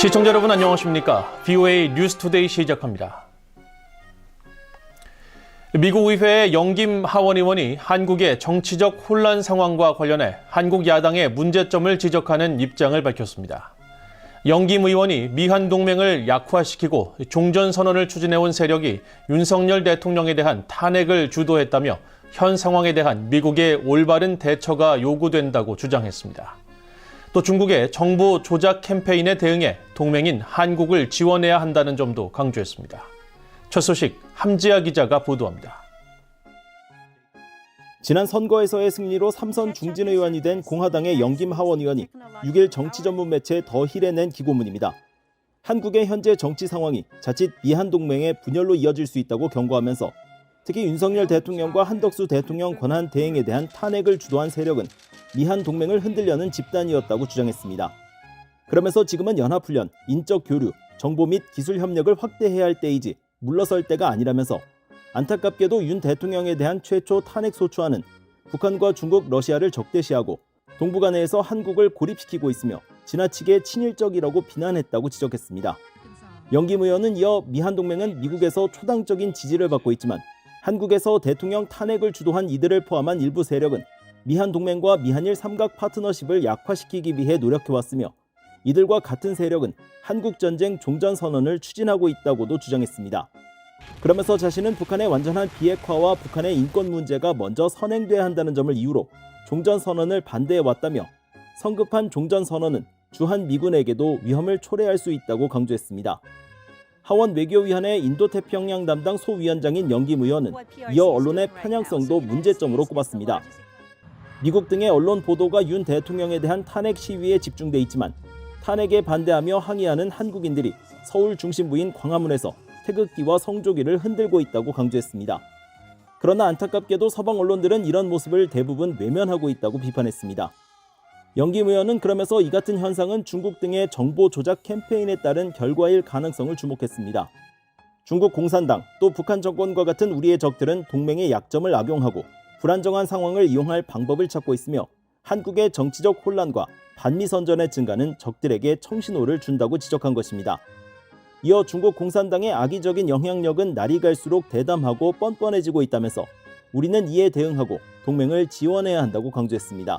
시청자 여러분 안녕하십니까? VOA 뉴스투데이 시작합니다. 미국 의회의 영김 하원 의원이 한국의 정치적 혼란 상황과 관련해 한국 야당의 문제점을 지적하는 입장을 밝혔습니다. 영김 의원이 미한 동맹을 약화시키고 종전선언을 추진해온 세력이 윤석열 대통령에 대한 탄핵을 주도했다며 현 상황에 대한 미국의 올바른 대처가 요구된다고 주장했습니다. 또 중국의 정보 조작 캠페인에 대응해 동맹인 한국을 지원해야 한다는 점도 강조했습니다. 첫 소식 함지아 기자가 보도합니다. 지난 선거에서의 승리로 3선 중진 의원이 된 공화당의 영김 하원 의원이 6일 정치 전문 매체 더 힐에 낸 기고문입니다. 한국의 현재 정치 상황이 자칫 미한 동맹의 분열로 이어질 수 있다고 경고하면서 특히 윤석열 대통령과 한덕수 대통령 권한 대행에 대한 탄핵을 주도한 세력은 미한 동맹을 흔들려는 집단이었다고 주장했습니다. 그러면서 지금은 연합훈련, 인적 교류, 정보 및 기술 협력을 확대해야 할 때이지 물러설 때가 아니라면서 안타깝게도 윤 대통령에 대한 최초 탄핵 소추안은 북한과 중국, 러시아를 적대시하고 동북아내에서 한국을 고립시키고 있으며 지나치게 친일적이라고 비난했다고 지적했습니다. 영김 의원은 이어 미한 동맹은 미국에서 초당적인 지지를 받고 있지만 한국에서 대통령 탄핵을 주도한 이들을 포함한 일부 세력은 미한 동맹과 미한일 삼각 파트너십을 약화시키기 위해 노력해왔으며 이들과 같은 세력은 한국전쟁 종전선언을 추진하고 있다고도 주장했습니다. 그러면서 자신은 북한의 완전한 비핵화와 북한의 인권 문제가 먼저 선행돼야 한다는 점을 이유로 종전선언을 반대해왔다며 성급한 종전선언은 주한 미군에게도 위험을 초래할 수 있다고 강조했습니다. 하원 외교위원회 인도태평양 담당 소위원장인 영김 의원은 이어 언론의 편향성도 문제점으로 꼽았습니다. 미국 등의 언론 보도가 윤 대통령에 대한 탄핵 시위에 집중돼 있지만 탄핵에 반대하며 항의하는 한국인들이 서울 중심부인 광화문에서 태극기와 성조기를 흔들고 있다고 강조했습니다. 그러나 안타깝게도 서방 언론들은 이런 모습을 대부분 외면하고 있다고 비판했습니다. 영김 의원은 그러면서 이 같은 현상은 중국 등의 정보 조작 캠페인에 따른 결과일 가능성을 주목했습니다. 중국 공산당 또 북한 정권과 같은 우리의 적들은 동맹의 약점을 악용하고 불안정한 상황을 이용할 방법을 찾고 있으며 한국의 정치적 혼란과 반미선전의 증가는 적들에게 청신호를 준다고 지적한 것입니다. 이어 중국 공산당의 악의적인 영향력은 날이 갈수록 대담하고 뻔뻔해지고 있다면서 우리는 이에 대응하고 동맹을 지원해야 한다고 강조했습니다.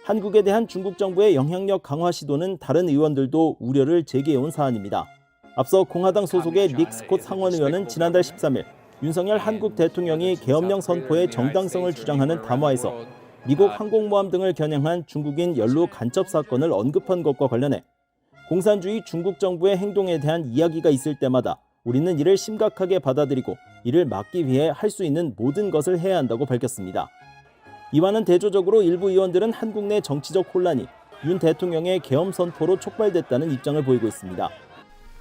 한국에 대한 중국 정부의 영향력 강화 시도는 다른 의원들도 우려를 제기해온 사안입니다. 앞서 공화당 소속의 닉 스콧 상원 의원은 지난달 13일 윤석열 한국 대통령이 계엄령 선포의 정당성을 주장하는 담화에서 미국 항공모함 등을 겨냥한 중국인 연루 간첩 사건을 언급한 것과 관련해 공산주의 중국 정부의 행동에 대한 이야기가 있을 때마다 우리는 이를 심각하게 받아들이고 이를 막기 위해 할 수 있는 모든 것을 해야 한다고 밝혔습니다. 이와는 대조적으로 일부 의원들은 한국 내 정치적 혼란이 윤 대통령의 계엄 선포로 촉발됐다는 입장을 보이고 있습니다.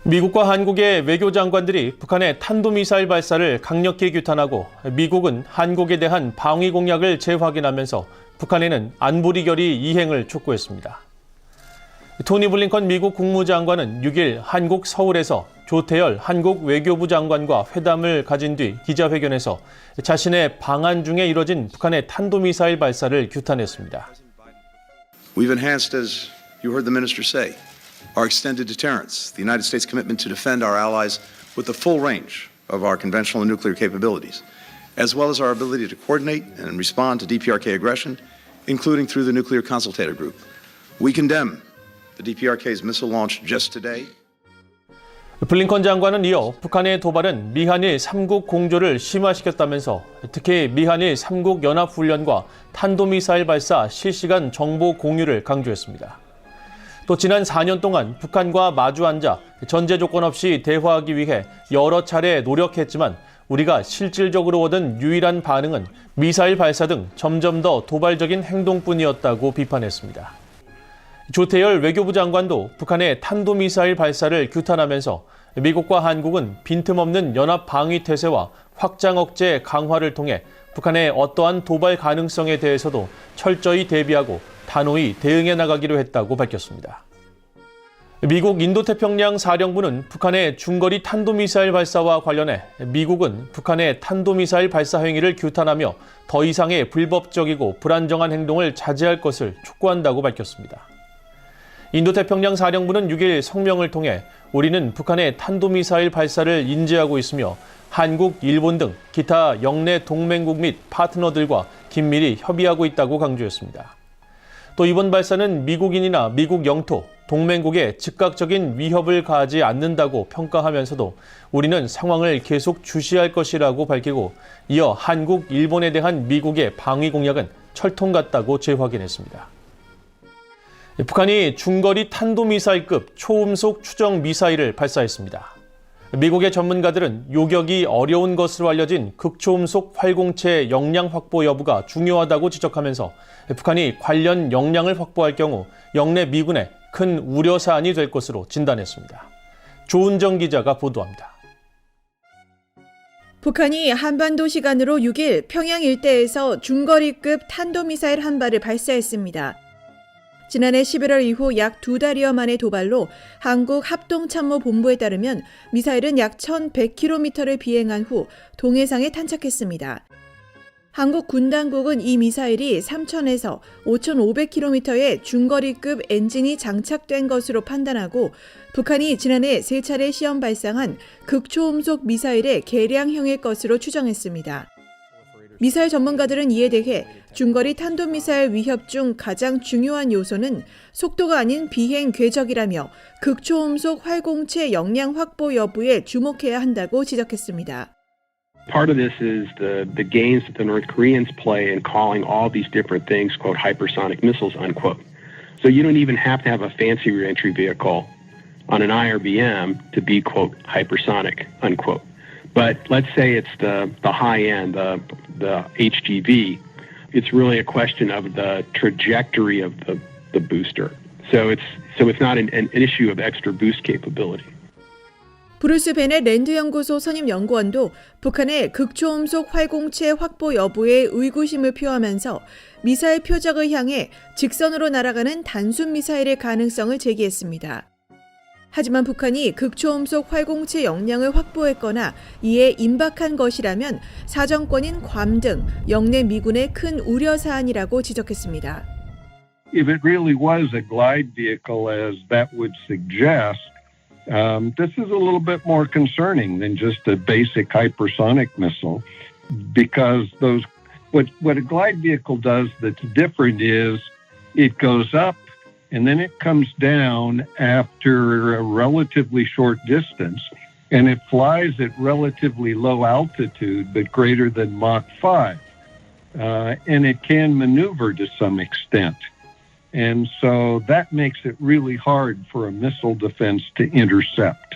미국과 한국의 외교장관들이 북한의 탄도미사일 발사를 강력히 규탄하고 미국은 한국에 대한 방위 공약을 재확인하면서 북한에는 안보리 결의 이행을 촉구했습니다. 토니 블링컨 미국 국무장관은 6일 한국 서울에서 조태열 한국 외교부 장관과 회담을 가진 뒤 기자회견에서 자신의 방안 중에 이뤄진 북한의 탄도미사일 발사를 규탄했습니다. We've enhanced, as you heard the minister say, our extended deterrence, the United States commitment to defend our allies with the full range of our conventional and nuclear capabilities, as well as our ability to coordinate and respond to DPRK aggression, including through the Nuclear Consultative Group. We condemn the DPRK's missile launch just today. 블링컨 장관은 이어 북한의 도발은 미한일 3국 공조를 심화시켰다면서 특히 미한일 3국 연합훈련과 탄도미사일 발사 실시간 정보 공유를 강조했습니다. 또 지난 4년 동안 북한과 마주 앉아 전제 조건 없이 대화하기 위해 여러 차례 노력했지만 우리가 실질적으로 얻은 유일한 반응은 미사일 발사 등 점점 더 도발적인 행동뿐이었다고 비판했습니다. 조태열 외교부 장관도 북한의 탄도미사일 발사를 규탄하면서 미국과 한국은 빈틈없는 연합 방위 태세와 확장 억제 강화를 통해 북한의 어떠한 도발 가능성에 대해서도 철저히 대비하고 단호히 대응해 나가기로 했다고 밝혔습니다. 미국 인도태평양 사령부는 북한의 중거리 탄도미사일 발사와 관련해 미국은 북한의 탄도미사일 발사 행위를 규탄하며 더 이상의 불법적이고 불안정한 행동을 자제할 것을 촉구한다고 밝혔습니다. 인도태평양 사령부는 6일 성명을 통해 우리는 북한의 탄도미사일 발사를 인지하고 있으며 한국, 일본 등 기타 영내 동맹국 및 파트너들과 긴밀히 협의하고 있다고 강조했습니다. 또 이번 발사는 미국인이나 미국 영토, 동맹국에 즉각적인 위협을 가하지 않는다고 평가하면서도 우리는 상황을 계속 주시할 것이라고 밝히고 이어 한국, 일본에 대한 미국의 방위 공약은 철통 같다고 재확인했습니다. 북한이 중거리 탄도미사일급 초음속 추정 미사일을 발사했습니다. 미국의 전문가들은 요격이 어려운 것으로 알려진 극초음속 활공체 역량 확보 여부가 중요하다고 지적하면서 북한이 관련 역량을 확보할 경우 영내 미군에 큰 우려 사안이 될 것으로 진단했습니다. 조은정 기자가 보도합니다. 북한이 한반도 시간으로 6일 평양 일대에서 중거리급 탄도미사일 한 발을 발사했습니다. 지난해 11월 이후 약 2달여 만의 도발로 한국 합동참모본부에 따르면 미사일은 약 1,100km를 비행한 후 동해상에 탄착했습니다. 한국 군 당국은 이 미사일이 3,000에서 5,500km의 중거리급 엔진이 장착된 것으로 판단하고 북한이 지난해 3차례 시험 발사한 극초음속 미사일의 개량형일 것으로 추정했습니다. 미사일 전문가들은 이에 대해 중거리 탄도미사일 위협 중 가장 중요한 요소는 속도가 아닌 비행 궤적이라며 극초음속 활공체 역량 확보 여부에 주목해야 한다고 지적했습니다. Part of this is the games that the North Koreans play in calling all these different things, quote, hypersonic missiles, unquote. So you don't even have to have a fancy reentry vehicle on an IRBM to be, quote, hypersonic, unquote. But let's say it's the high end, the HGV. It's really a question of the trajectory of the booster. So it's not an issue of extra boost capability. 브루스 베넷 랜드 연구소 선임 연구원도 북한의 극초음속 활공체 확보 여부에 의구심을 표하면서 미사일 표적을 향해 직선으로 날아가는 단순 미사일의 가능성을 제기했습니다. 하지만 북한이 극초음속 활공체 역량을 확보했거나 이에 임박한 것이라면 사정권인 괌 등 영내 미군의 큰 우려 사안이라고 지적했습니다. If it really was a glide vehicle as that would suggest, this is a little bit more concerning than just a basic hypersonic missile, because what a glide vehicle does that's different is it goes up and then it comes down after a relatively short distance, and it flies at relatively low altitude but greater than Mach 5, and it can maneuver to some extent. And so that makes it really hard for a missile defense to intercept.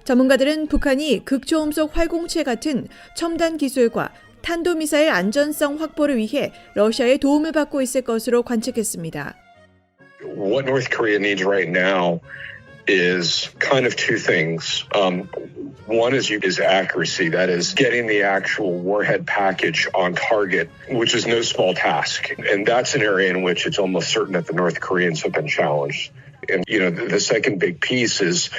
전문가들은 북한이 극초음속 활공체 같은 첨단 기술과 탄도미사일 안전성 확보를 위해 러시아의 도움을 받고 있을 것으로 관측했습니다. What North Korea needs right now is kind of two things. One is accuracy, that is getting the actual warhead package on target, which is no small task. And that's an area in which it's almost certain that the North Koreans have been challenged. And, the second big piece is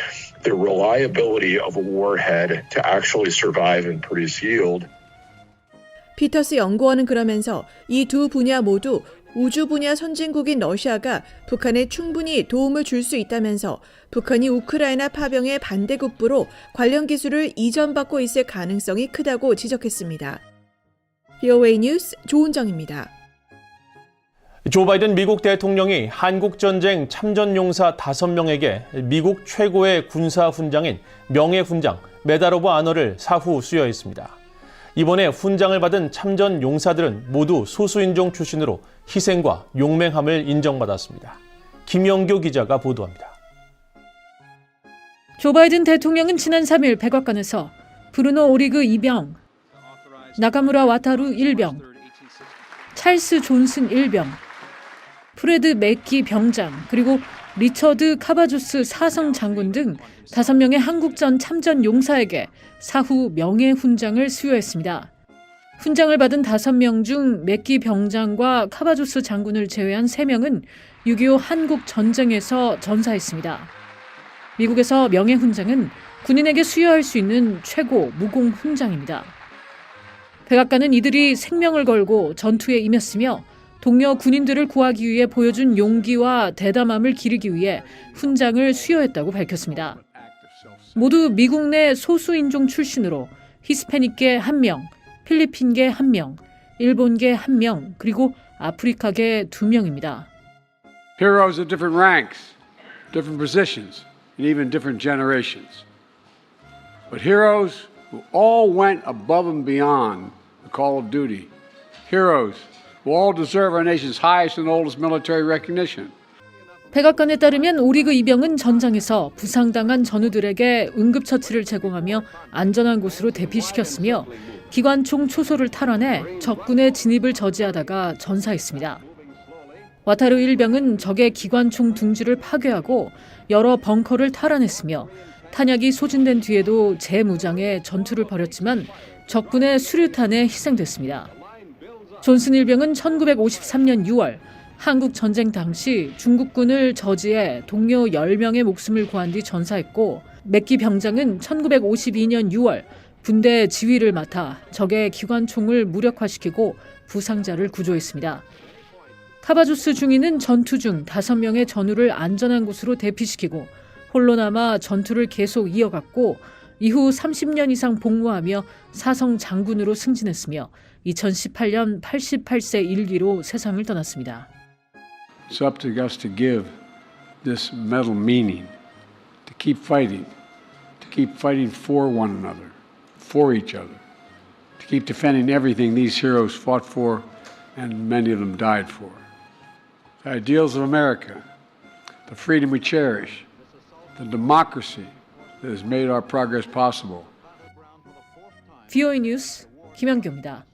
the reliability of a warhead to actually survive and produce yield. 피터스 연구원은 그러면서 이 두 분야 모두 우주 분야 선진국인 러시아가 북한에 충분히 도움을 줄 수 있다면서 북한이 우크라이나 파병의 반대급부로 관련 기술을 이전받고 있을 가능성이 크다고 지적했습니다. VOA 뉴스 조은정입니다. 조 바이든 미국 대통령이 한국전쟁 참전용사 5명에게 미국 최고의 군사 훈장인 명예훈장 메달 오브 아너를 사후 수여했습니다. 이번에 훈장을 받은 참전 용사들은 모두 소수인종 출신으로 희생과 용맹함을 인정받았습니다. 김영교 기자가 보도합니다. 조 바이든 대통령은 지난 3일 백악관에서 브루노 오리그 2병, 나가무라 와타루 1병, 찰스 존슨 1병, 프레드 맥기 병장, 그리고 리처드 카바주스 4성 장군 등 5명의 한국전 참전 용사에게 사후 명예훈장을 수여했습니다. 훈장을 받은 5명 중 맥기 병장과 카바주스 장군을 제외한 3명은 6.25 한국 전쟁에서 전사했습니다. 미국에서 명예훈장은 군인에게 수여할 수 있는 최고 무공훈장입니다. 백악관은 이들이 생명을 걸고 전투에 임했으며 동료 군인들을 구하기 위해 보여준 용기와 대담함을 기리기 위해 훈장을 수여했다고 밝혔습니다. 모두 미국 내 소수인종 출신으로 히스패닉계 1명, 필리핀계 1명, 일본계 1명, 그리고 아프리카계 2명입니다. Heroes of different ranks, different positions, and even different generations. But heroes who all went above and beyond the call of duty. Heroes who all deserve our nation's highest and oldest military recognition. 백악관에 따르면 오리그 이병은 전장에서 부상당한 전우들에게 응급처치를 제공하며 안전한 곳으로 대피시켰으며 기관총 초소를 탈환해 적군의 진입을 저지하다가 전사했습니다. 와타루 일병은 적의 기관총 둥지를 파괴하고 여러 벙커를 탈환했으며 탄약이 소진된 뒤에도 재무장해 전투를 벌였지만 적군의 수류탄에 희생됐습니다. 존슨 일병은 1953년 6월 한국 전쟁 당시 중국군을 저지해 동료 10명의 목숨을 구한 뒤 전사했고 맥기 병장은 1952년 6월 군대 지휘를 맡아 적의 기관총을 무력화시키고 부상자를 구조했습니다. 카바조스 중위는 전투 중 5명의 전우를 안전한 곳으로 대피시키고 홀로 남아 전투를 계속 이어갔고 이후 30년 이상 복무하며 사성 장군으로 승진했으며 2018년 88세 일기로 세상을 떠났습니다. It's up to us to give this medal meaning, to keep fighting for one another, for each other, to keep defending everything these heroes fought for and many of them died for. The ideals of America, the freedom we cherish, the democracy that has made our progress possible. VOA 뉴스 김현규입니다.